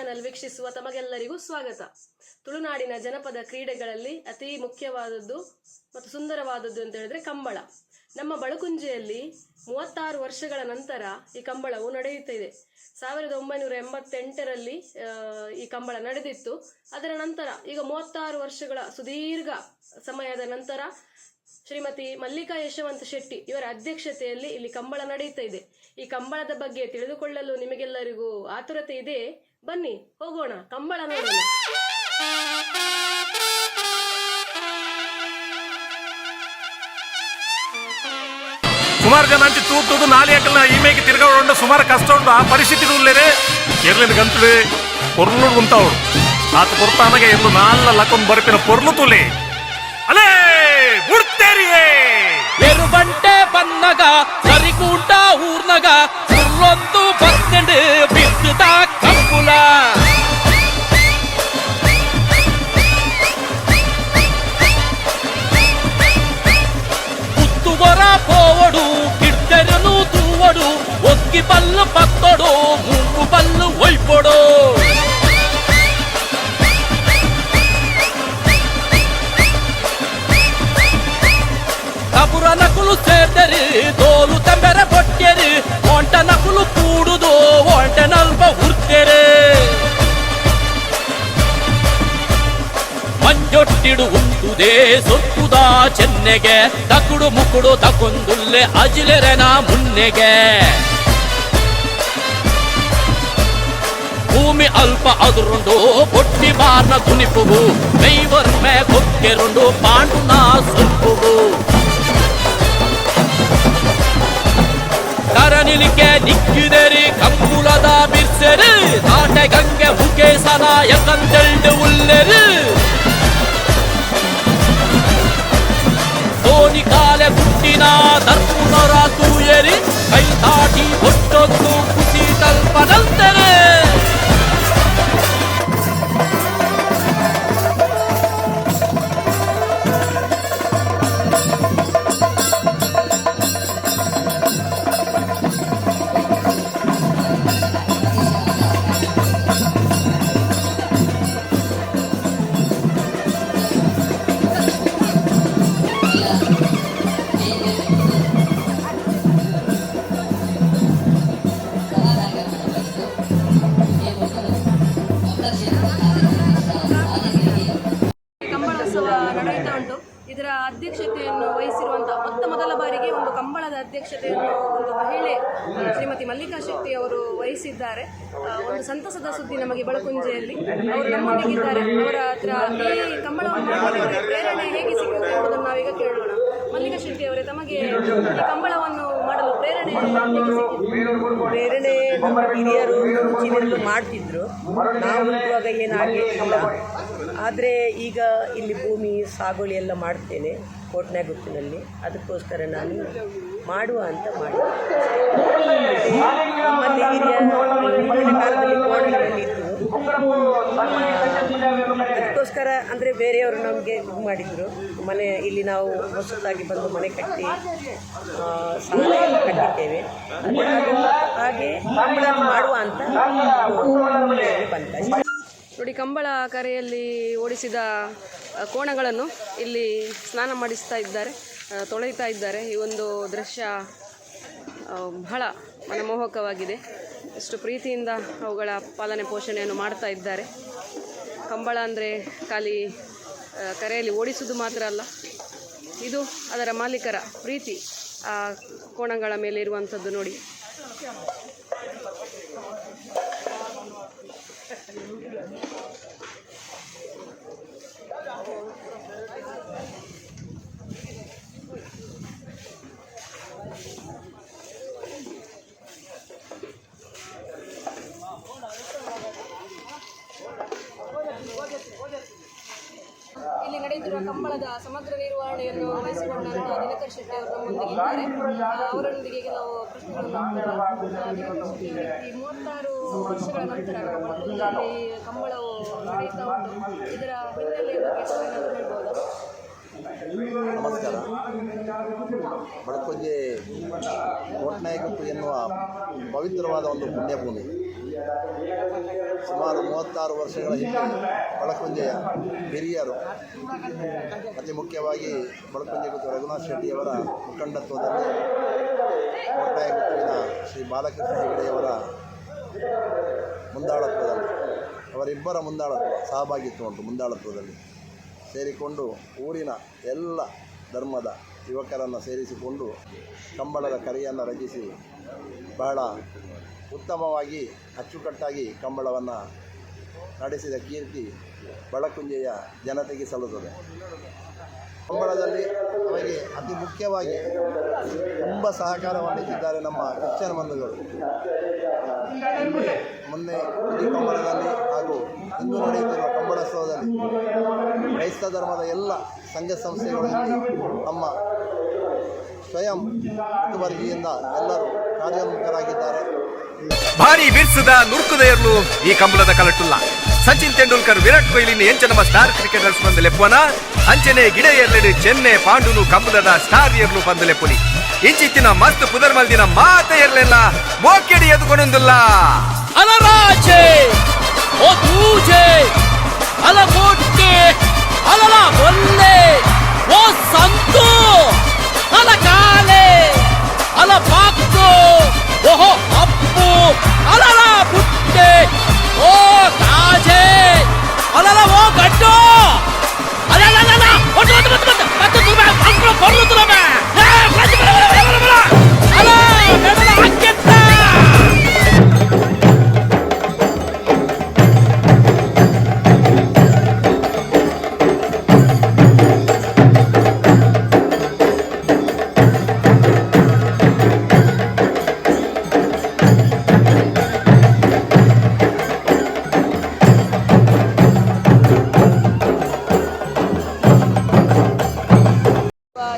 Channel ವೀಕ್ಷಿಸುವ ತಮಗೆಲ್ಲರಿಗೂ ಸ್ವಾಗತ. ತುಳುನಾಡಿನ ಜನಪದ ಕ್ರೀಡೆಗಳಲ್ಲಿ ಅತಿ ಮುಖ್ಯವಾದದ್ದು ಮತ್ತು ಸುಂದರವಾದದ್ದು ಅಂತ ಹೇಳಿದ್ರೆ ಕಂಬಳ. ನಮ್ಮ ಬಳುಕುಂಜೆಯಲ್ಲಿ 36 ವರ್ಷಗಳ ನಂತರ ಈ ಕಂಬಳವು ನಡೆಯುತ್ತಿದೆ. 1988ರಲ್ಲಿ ಈ ಕಂಬಳ ನಡೆದಿತ್ತು. ಅದರ ನಂತರ ಈಗ 36 ವರ್ಷಗಳ ಸುದೀರ್ಘ ಸಮಯದ ನಂತರ ಶ್ರೀಮತಿ ಮಲ್ಲಿಕಾ ಯಶವಂತ ಶೆಟ್ಟಿ ಇವರ ಅಧ್ಯಕ್ಷತೆಯಲ್ಲಿ ಇಲ್ಲಿ ಕಂಬಳ ನಡೆಯುತ್ತಾ ಇದೆ. ಈ ಕಂಬಳದ ಬಗ್ಗೆ ತಿಳಿದುಕೊಳ್ಳಲು ನಿಮಗೆಲ್ಲರಿಗೂ ಆತುರತೆ ಇದೆ. ಬನ್ನಿ ಹೋಗೋಣ, ಕಂಬಳ ನೋಡೋಣ. ಸುಮಾರು ಜನ ಅಂಚೆ ತೂತುದು ನಾಲಿಯಕಲ್ನ ಈಮೇಗೆ ತಿರ್ಗಾಡ ಸುಮಾರು ಕಷ್ಟ ಉಂಟು. ಆ ಪರಿಸ್ಥಿತಿ ಉಳ್ಳೇನೆ ಎರ್ಲಿನ ಗಂತುಡೆ ಪೊರ್ಲು ಉಂಟವ್ರು ಆತ ಕೊಡ್ತಾನಗೆ ಎಂದು ನಾಲ್ಲ ಲಕ್ಕೊಂದು ಬರಪಿನ ಪೊರ್ಲು ತುಲೆ ಅಲೇ ಮುಡ್ತೇರಿಯೇ ಎರುಬಂಟೆ ಬನ್ನಗ ಸರಿಕೂಟ ಊರ್ನಗ ಸುರ್ಲೊಂದು ಬತ್ತಂಡು ಬಿತ್ತದ ಕಂಬುಲ పుత్తుగొర పోవడు కిడ్డెరను తూవడు ఒక్కి పల్లు పత్తడు ముంగు పల్లు ఒయ్పొడు కబుర నకులు సేర్దరి దోలు తెంబెర పొట్టెరి వంట నకులు కూడుదు వంట నల్ప ఉర్తెరి ಮಂಜೊಟ್ಟಿಡು ಉಂಟುದೇ ಸೊತ್ತುದ ಚೆನ್ನೆಗೆ ತಕುಡು ಮುಕುಡು ತಕೊಂದುಲ್ಲೆ ಅಜಿಲೆರೆನ ಮುನ್ನೆಗೆ ಭೂಮಿ ಅಲ್ಪ ಅದುರುಂಡು పొట్టి ಮಾರ್ನ ತುನಿಪುಗು ಮೈವರ್ಮೆ ಕೊಕ್ಕೆರುಂಡು ಪಾಂಡುನ ಸೊಪ್ಪುಗು ಕರನಿಲಿಕೆ ನಿಕ್ಕಿದೆರಿ ಕಂಬುಲದ ಬಿರ್ಸೆರಿ ನಾಟೆ ಗಂಗೆ ಮುಖೇಸನ ಯಕಂದೆಲ್ಡು ಉಲ್ಲೆರಿ ಧೋನಿ ಕಾಲೆ ಹುಟ್ಟಿನ ದರ್ಪುನರ ತೂಯರಿ ಕೈ ದಾಟಿ ಹೊಟ್ಟೊಂದು ಕುಸಿ ತಲ್ಪನಂತೆರೆ ನಡೆಯುತ್ತಾ ಉಂಟು. ಇದರ ಅಧ್ಯಕ್ಷತೆಯನ್ನು ವಹಿಸಿರುವಂತಹ ಮೊದಲ ಬಾರಿಗೆ ಒಂದು ಕಂಬಳದ ಅಧ್ಯಕ್ಷತೆಯನ್ನು ಒಂದು ಮಹಿಳೆ ಶ್ರೀಮತಿ ಮಲ್ಲಿಕಾ ಶೆಟ್ಟಿ ಅವರು ವಹಿಸಿದ್ದಾರೆ. ಒಂದು ಸಂತಸದ ಸುದ್ದಿ ನಮಗೆ ಬಳುಕುಂಜೆಯಲ್ಲಿ. ಅವರು ನಮ್ಮೊಂದಿಗಿದ್ದಾರೆ. ಅವರ ಹತ್ರ ಈ ಕಂಬಳವನ್ನು ಮಾಡಲಿಕ್ಕೆ ಪ್ರೇರಣೆ ಹೇಗೆ ಸಿಕ್ಕಿದೆ ಎಂಬುದನ್ನು ನಾವೀಗ ಕೇಳೋಣ. ಮಲ್ಲಿಕಾ ಶೆಟ್ಟಿ ಅವರೇ, ತಮಗೆ ಈ ಕಂಬಳವನ್ನು ಮಾಡಲು ಪ್ರೇರಣೆ ಹೇಗೆ ಸಿಕ್ಕಿದೆ? ಪ್ರೇರಣೆ ನಮ್ಮ ಹಿರಿಯರು ಮುಂಚಿನಿಂದಲೂ ಮಾಡ್ತಿದ್ರು. ನಾವು ಇರುವಾಗ ಏನಾಗಲಿಲ್ಲ. ಆದರೆ ಈಗ ಇಲ್ಲಿ ಭೂಮಿ ಸಾಗುವಳಿ ಎಲ್ಲ ಮಾಡ್ತೇನೆ ಕೋಟ್ನಾಗುತ್ತಿನಲ್ಲಿ. ಅದಕ್ಕೋಸ್ಕರ ನಾನು ಮಾಡುವ ಅಂತ ಮಾಡಿ ನಮ್ಮಲ್ಲಿ ಹಿಂದಿನ ಕಾಲದಲ್ಲಿ ಕೋಣೆಗಳಲ್ಲಿ ಇತ್ತು. ಅದಕ್ಕೋಸ್ಕರ ಅಂದರೆ ಬೇರೆಯವರು ನಮಗೆ ಇದು ಮಾಡಿದರು. ಮನೆ ಇಲ್ಲಿ ನಾವು ಹೊಸತಾಗಿ ಬಂದು ಮನೆ ಕಟ್ಟಿ ಸಾಲ ಎಲ್ಲ ಕಟ್ಟಿದ್ದೇವೆ. ಹಾಗೆ ಮಾಡುವ ಅಂತ ಬಂತ. ನೋಡಿ, ಕಂಬಳ ಕರೆಯಲ್ಲಿ ಓಡಿಸಿದ ಕೋಣಗಳನ್ನು ಇಲ್ಲಿ ಸ್ನಾನ ಮಾಡಿಸ್ತಾ ಇದ್ದಾರೆ, ತೊಳೆಯುತ್ತಾ ಇದ್ದಾರೆ. ಈ ಒಂದು ದೃಶ್ಯ ಬಹಳ ಮನಮೋಹಕವಾಗಿದೆ. ಎಷ್ಟು ಪ್ರೀತಿಯಿಂದ ಅವುಗಳ ಪಾಲನೆ ಪೋಷಣೆಯನ್ನು ಮಾಡ್ತಾ ಇದ್ದಾರೆ. ಕಂಬಳ ಅಂದರೆ ಖಾಲಿ ಕರೆಯಲ್ಲಿ ಓಡಿಸುವುದು ಮಾತ್ರ ಅಲ್ಲ, ಇದು ಅದರ ಮಾಲೀಕರ ಪ್ರೀತಿ ಆ ಕೋಣಗಳ ಮೇಲೆ ಇರುವಂಥದ್ದು. ನೋಡಿ, ಇಲ್ಲಿ ನಡೆಯುತ್ತಿರುವ ಕಂಬಳದ ಸಮಗ್ರ ನಿರ್ವಹಣೆಯನ್ನು ವಹಿಸಿಕೊಂಡಂತಹ ದಿನಕರ್ ಶೆಟ್ಟಿ ಅವರು ನಮ್ಮೊಂದಿಗಿದ್ದಾರೆ. ಅವರೊಂದಿಗೆ ನಾವು ಪ್ರಶ್ನೆಗಳನ್ನು ಈ 36 ವರ್ಷಗಳ ನಂತರ ಈ ಕಂಬಳವು ನಡೆಯುತ್ತಾ ಉಂಟು. ಇದರ ಹಿನ್ನೆಲೆಯ ಬಗ್ಗೆ ಏನಾದರೂ ಹೇಳ್ಬೋದಾ? ನಮಸ್ಕಾರ. ಬಳುಕುಂಜೆ ಕೋಟ್ನಾಯಕಪ್ಪು ಎನ್ನುವ ಪವಿತ್ರವಾದ ಒಂದು ಪುಣ್ಯಭೂಮಿ. ಸುಮಾರು 36 ವರ್ಷಗಳ ಹಿಂದೆ ಬಳಕುಂಜೆಯ ಹಿರಿಯರು, ಅತಿ ಮುಖ್ಯವಾಗಿ ಬಳಕುಂಜೆ ಗುತ್ತು ರಘುನಾಥ್ ಶೆಟ್ಟಿಯವರ ಮುಖಂಡತ್ವದಲ್ಲಿ ಕೋಟೆಗುತ್ತುವಿನ ಶ್ರೀ ಬಾಲಕೃಷ್ಣ ಹೆಗಡೆಯವರ ಮುಂದಾಳತ್ವದಲ್ಲಿ, ಅವರಿಬ್ಬರ ಸಹಭಾಗಿತ್ವ ಉಂಟು. ಮುಂದಾಳತ್ವದಲ್ಲಿ ಸೇರಿಕೊಂಡು ಊರಿನ ಎಲ್ಲ ಧರ್ಮದ ಯುವಕರನ್ನು ಸೇರಿಸಿಕೊಂಡು ಕಂಬಳದ ಕರೆಯನ್ನು ರಚಿಸಿ ಬಹಳ ಉತ್ತಮವಾಗಿ ಅಚ್ಚುಕಟ್ಟಾಗಿ ಕಂಬಳವನ್ನು ನಡೆಸಿದ ಕೀರ್ತಿ ಬಳಕುಂಜೆಯ ಜನತೆಗೆ ಸಲ್ಲುತ್ತದೆ. ಕಂಬಳದಲ್ಲಿ ಅವರಿಗೆ ಅತಿ ಮುಖ್ಯವಾಗಿ ತುಂಬ ಸಹಕಾರವನ್ನಿಟ್ಟಿದ್ದಾರೆ ನಮ್ಮ ಕ್ರಿಶ್ಚಿಯನ್ ಬಂಧುಗಳು. ಮೊನ್ನೆ ಈ ಕಂಬಳದಲ್ಲಿ ಹಾಗೂ ಇಂದು ನಡೆಯುತ್ತಿರುವ ಕಂಬಳೋತ್ಸವದಲ್ಲಿ ಕ್ರೈಸ್ತ ಧರ್ಮದ ಎಲ್ಲ ಸಂಘ ಸಂಸ್ಥೆಗಳಲ್ಲಿ ನಮ್ಮ ಸ್ವಯಂ ಮುತುವರ್ಜಿಯಿಂದ ಎಲ್ಲರೂ ಕಾರ್ಯೋನ್ಮುಖರಾಗಿದ್ದಾರೆ. ಭಾರಿ ಬಿರ್ಸದ ನುರ್ಕುದೆಯರ್ಲು ಈ ಕಂಬಳದ ಕಲಟುಲ್ಲ. ಸಚಿನ್ ತೆಂಡೂಲ್ಕರ್, ವಿರಾಟ್ ಕೊಹ್ಲಿ ಎಂಚ ನಮ್ಮ ಸ್ಟಾರ್ ಕ್ರಿಕೆಟರ್ಸ್ ಪಂದಲೆಪ್ಪನ ಅಂಚನೆ ಗಿಡ ಚೆನ್ನೈ ಪಾಂಡುನು ಕಂಬಳದ ಸ್ಟಾರ್ ಇರ್ಲು ಪಂದಲೆಪ್ಪುನಿ ಇಂಚಿತ್ತಿನ ಮಸ್ತ್ ಪುದರ್ ಮಲ್ದಿನ ಮಾತ ಇರ್ಲೆಲ್ಲ ಮೋಕೆಡಿ ಎದುಕೊಂಡೊಂದಿಲ್ಲ. ಅಲ ರಾಜೆ ಓ ತೂಜೆ ಅಲ ಮೊಟ್ಟೆ ಅಲಲ ಒಲ್ಲೆ ಓ ಸಂತು ಅಲ ಕಾಲೆ ಅಲ ಪಾಕ್ಕು ಓಹೋ ಅಪ್ಪು ಅಲಲ ಪುಟ್ಟೆ ಓ ತಾಜೆ ಅಲಲ ಓ ಗಡ್ಡು ಅಲಲಲ ಮತ್ತೆ ಅಲ ಹಾಕೆತ್ತ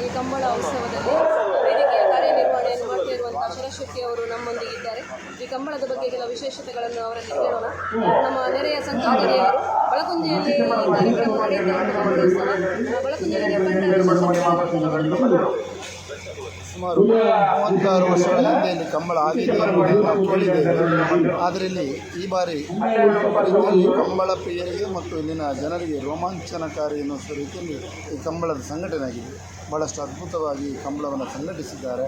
ಈ ಕಂಬಳ ಉತ್ಸವದಲ್ಲಿ ವೇದಿಕೆಯ ಕಾರ್ಯನಿರ್ವಹಣೆಯನ್ನು ಮಾಡ್ತಾ ಇರುವಂತಹ ಶರಶೆಟ್ಟಿ ಅವರು ನಮ್ಮೊಂದಿಗಿದ್ದಾರೆ. ಈ ಕಂಬಳದ ಬಗ್ಗೆ ಕೆಲವು ವಿಶೇಷತೆಗಳನ್ನು ಅವರಲ್ಲಿ ಕೇಳೋಣ. ನಮ್ಮ ನೆರೆಯ ಸಂಘಟನೆಯವರು ಬಳಕುಂಜೆಯಲ್ಲಿ ಕಾರ್ಯಕ್ರಮ ನಡೆಯುತ್ತಾ ಬಳಕುಂಜೆಯಲ್ಲಿ ಸುಮಾರು 36 ವರ್ಷಗಳ ಹಿಂದೆ ಇಲ್ಲಿ ಕಂಬಳ ಆಗಿದೆ ಎಂದು ನಾವು ಕೇಳಿದ್ದೇವೆ. ಆದರೆ ಇಲ್ಲಿ ಈ ಬಾರಿ ಕಂಬಳ ಪ್ರಿಯರಿಗೆ ಮತ್ತು ಇಲ್ಲಿನ ಜನರಿಗೆ ರೋಮಾಂಚನಕಾರಿ ಎನ್ನುವ ರೀತಿಯಲ್ಲಿ ಈ ಕಂಬಳದ ಸಂಘಟನೆ ಆಗಿದೆ. ಭಾಳಷ್ಟು ಅದ್ಭುತವಾಗಿ ಕಂಬಳವನ್ನು ಸಂಘಟಿಸಿದ್ದಾರೆ.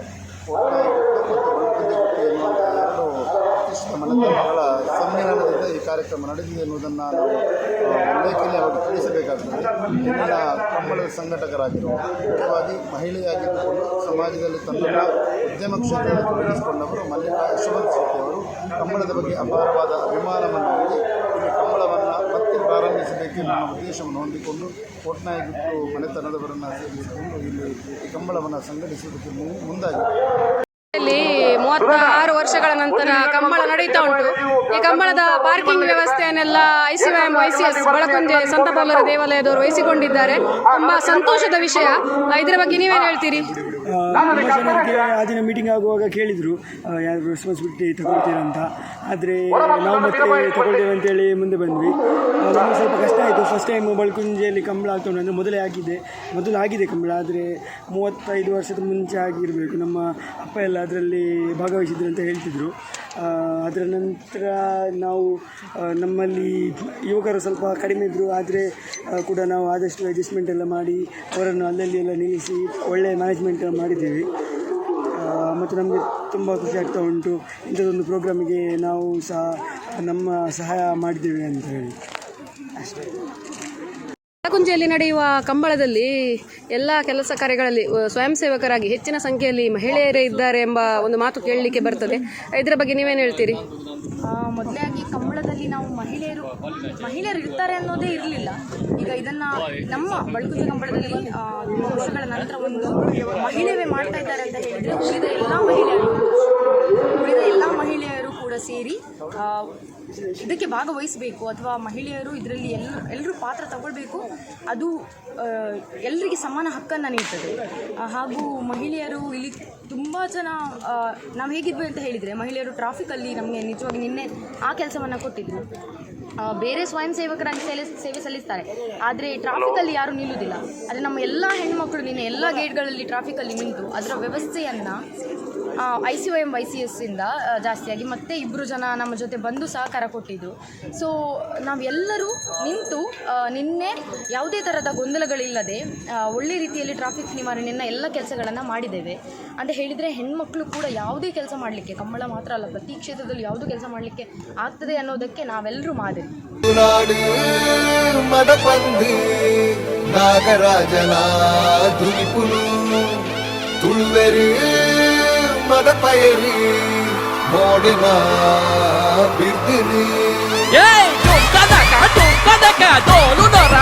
ಎನ್ನುವಂಥ ಎರಡು ಪ್ರತಿಷ್ಠಿತ ಮನೆತನಗಳ ಸಮ್ಮೇಳನದಿಂದ ಈ ಕಾರ್ಯಕ್ರಮ ನಡೆದಿದೆ ಎನ್ನುವುದನ್ನು ನಾವು ಉಲ್ಲೇಖದಲ್ಲಿ ಅವರು ತಿಳಿಸಬೇಕಾಗ್ತದೆ. ಇಲ್ಲಿನ ಕಂಬಳದ ಸಂಘಟಕರಾಗಿರುವ ಮುಖ್ಯವಾಗಿ ಮಹಿಳೆಯಾಗಿದ್ದುಕೊಂಡು ಸಮಾಜದಲ್ಲಿ ತನ್ನ ಉದ್ಯಮ ಕ್ಷೇತ್ರದಲ್ಲಿ ತೊಡಗಿಸಿಕೊಂಡವರು ಮಲ್ಲಿಕಾ ಯಶವಂತ್ ಶೆಟ್ಟಿಯವರು ಕಂಬಳದ ಬಗ್ಗೆ ಅಪಾರವಾದ ಅಭಿಮಾನವನ್ನು ಹೊಂದಿ ಇಲ್ಲಿ ಕಂಬಳವನ್ನು ಮತ್ತೆ ಪ್ರಾರಂಭಿಸಬೇಕೆಂಬ ಉದ್ದೇಶವನ್ನು ಹೊಂದಿಕೊಂಡು ಕೋಟ್ನಾಯಗುತ್ತು ಮನೆತನದವರನ್ನು ಸೇರಿಸಿಕೊಂಡು ಇಲ್ಲಿ ಈ ಕಂಬಳವನ್ನು ಸಂಘಟಿಸುವುದಕ್ಕೆ ಮುಂದಾಗಿದೆ. 36 ವರ್ಷಗಳ ನಂತರ ಕಂಬಳ ನಡೀತಾ ಉಂಟು. ಈ ಕಂಬಳದ ಪಾರ್ಕಿಂಗ್ ವ್ಯವಸ್ಥೆಯನ್ನೆಲ್ಲ ICYM ICS ಬಳಕುಂಜೆ ಸಂತ ಪೌಲರ ದೇವಾಲಯದವರು ವಹಿಸಿಕೊಂಡಿದ್ದಾರೆ. ತುಂಬಾ ಸಂತೋಷದ ವಿಷಯ. ಇದರ ಬಗ್ಗೆ ನೀವೇನು ಹೇಳ್ತೀರಿ? ಜನರಿಗೆ ಆ ದಿನ ಮೀಟಿಂಗ್ ಆಗುವಾಗ ಕೇಳಿದರು ಯಾರು ರೆಸ್ಪಾನ್ಸಿಬಿಲಿಟಿ ತಗೊಳ್ತೀರಂತ. ಆದರೆ ನಾವು ಮತ್ತೆ ತಗೊಳ್ತೇವೆ ಅಂತೇಳಿ ಮುಂದೆ ಬಂದ್ವಿ. ನಮಗೆ ಸ್ವಲ್ಪ ಕಷ್ಟ ಆಯಿತು. ಫಸ್ಟ್ ಟೈಮ್ ಬಳಕುಂಜೆಯಲ್ಲಿ ಕಂಬಳ ಆಗ್ತಾ ಉಂಟು. ಅಂದರೆ ಮೊದಲು ಆಗಿದೆ ಕಂಬಳ, ಆದರೆ 35 ವರ್ಷದ ಮುಂಚೆ ಆಗಿರಬೇಕು. ನಮ್ಮ ಅಪ್ಪ ಎಲ್ಲ ಅದರಲ್ಲಿ ಭಾಗವಹಿಸಿದ್ರು ಅಂತ ಹೇಳ್ತಿದ್ರು. ಅದರ ನಂತರ ನಾವು ನಮ್ಮಲ್ಲಿ ಯುವಕರು ಸ್ವಲ್ಪ ಕಡಿಮೆ ಇದ್ದರು. ಆದರೆ ಕೂಡ ನಾವು ಆದಷ್ಟು ಅಡ್ಜಸ್ಟ್ಮೆಂಟ್ ಎಲ್ಲ ಮಾಡಿ ಅವರನ್ನು ಅಲ್ಲಲ್ಲಿ ಎಲ್ಲ ನಿಲ್ಲಿಸಿ ಒಳ್ಳೆಯ ಮ್ಯಾನೇಜ್ಮೆಂಟ್ ಮಾಡಿದ್ದೀವಿ. ಮತ್ತು ನಮಗೆ ತುಂಬ ಖುಷಿ ಆಗ್ತಾ ಉಂಟು. ಇಂಥದ್ದೊಂದು ಪ್ರೋಗ್ರಾಮಿಗೆ ನಾವು ಸಹ ನಮ್ಮ ಸಹಾಯ ಮಾಡಿದ್ದೇವೆ ಅಂತ ಹೇಳಿ ಅಷ್ಟೇ. ಬಳಕುಂಜೆಯಲ್ಲಿ ನಡೆಯುವ ಕಂಬಳದಲ್ಲಿ ಎಲ್ಲ ಕೆಲಸ ಕಾರ್ಯಗಳಲ್ಲಿ ಸ್ವಯಂ ಸೇವಕರಾಗಿ ಹೆಚ್ಚಿನ ಸಂಖ್ಯೆಯಲ್ಲಿ ಮಹಿಳೆಯರೇ ಇದ್ದಾರೆ ಎಂಬ ಒಂದು ಮಾತು ಕೇಳಲಿಕ್ಕೆ ಬರ್ತದೆ. ಇದರ ಬಗ್ಗೆ ನೀವೇನು ಹೇಳ್ತೀರಿ? ಮೊದಲಾಗಿ ಕಂಬಳದಲ್ಲಿ ನಾವು ಮಹಿಳೆಯರು ಇರ್ತಾರೆ ಅನ್ನೋದೇ ಇರಲಿಲ್ಲ. ಈಗ ಇದನ್ನು ನಮ್ಮ ಬಳಕುಂಜೆ ಕಂಬಳದಲ್ಲಿ ವರ್ಷಗಳ ನಂತರ ಒಂದು ಮಹಿಳೆಯೇ ಮಾಡ್ತಾ ಇದ್ದಾರೆ ಅಂತ ಹೇಳಿದರೆ ಉಳಿದ ಎಲ್ಲ ಮಹಿಳೆಯರು ಕೂಡ ಸೇರಿ ಇದಕ್ಕೆ ಭಾಗವಹಿಸಬೇಕು, ಅಥವಾ ಮಹಿಳೆಯರು ಇದರಲ್ಲಿ ಎಲ್ಲರೂ ಪಾತ್ರ ತಗೊಳ್ಬೇಕು. ಅದು ಎಲ್ಲರಿಗೆ ಸಮಾನ ಹಕ್ಕನ್ನು ನೀಡ್ತದೆ. ಹಾಗೂ ಮಹಿಳೆಯರು ಇಲ್ಲಿ ತುಂಬ ಜನ ನಾವು ಹೇಗಿದ್ವಿ ಅಂತ ಹೇಳಿದರೆ, ಮಹಿಳೆಯರು ಟ್ರಾಫಿಕಲ್ಲಿ ನಮಗೆ ನಿಜವಾಗಿ ನಿನ್ನೆ ಆ ಕೆಲಸವನ್ನು ಕೊಟ್ಟಿದ್ರು. ಬೇರೆ ಸ್ವಯಂ ಸೇವಕರಾಗಿ ಸೇವೆ ಸಲ್ಲಿಸ್ತಾರೆ, ಆದರೆ ಟ್ರಾಫಿಕಲ್ಲಿ ಯಾರೂ ನಿಲ್ಲುವುದಿಲ್ಲ. ಆದರೆ ನಮ್ಮ ಎಲ್ಲ ಹೆಣ್ಣುಮಕ್ಕಳು ನಿನ್ನೆ ಎಲ್ಲ ಗೇಟ್ಗಳಲ್ಲಿ ಟ್ರಾಫಿಕಲ್ಲಿ ನಿಂತು ಅದರ ವ್ಯವಸ್ಥೆಯನ್ನು ICOM YCS ಇಂದ ಜಾಸ್ತಿಯಾಗಿ ಮತ್ತೆ 2 ಜನ ನಮ್ಮ ಜೊತೆ ಬಂದು ಸಹಕಾರ ಕೊಟ್ಟಿದ್ರು. ಸೊ ನಾವೆಲ್ಲರೂ ನಿಂತು ನಿನ್ನೆ ಯಾವುದೇ ಥರದ ಗೊಂದಲಗಳಿಲ್ಲದೆ ಒಳ್ಳೆ ರೀತಿಯಲ್ಲಿ ಟ್ರಾಫಿಕ್ ನಿವಾರಣೆಯನ್ನು ಎಲ್ಲ ಕೆಲಸಗಳನ್ನು ಮಾಡಿದ್ದೇವೆ ಅಂತ ಹೇಳಿದರೆ, ಹೆಣ್ಮಕ್ಳು ಕೂಡ ಯಾವುದೇ ಕೆಲಸ ಮಾಡಲಿಕ್ಕೆ, ಕಂಬಳ ಮಾತ್ರ ಅಲ್ಲ, ಪ್ರತಿ ಕ್ಷೇತ್ರದಲ್ಲಿ ಯಾವುದೂ ಕೆಲಸ ಮಾಡಲಿಕ್ಕೆ ಆಗ್ತದೆ ಅನ್ನೋದಕ್ಕೆ ನಾವೆಲ್ಲರೂ ಮಾದರಿ. మదపంది నాగరాజల దులిపులు తుళ్ళెరి మదపయరి మోడిన బిర్దిని ಏ ಡುಂಕದಕ ಡುಂಕದಕ ಡೋಲು ನೊರ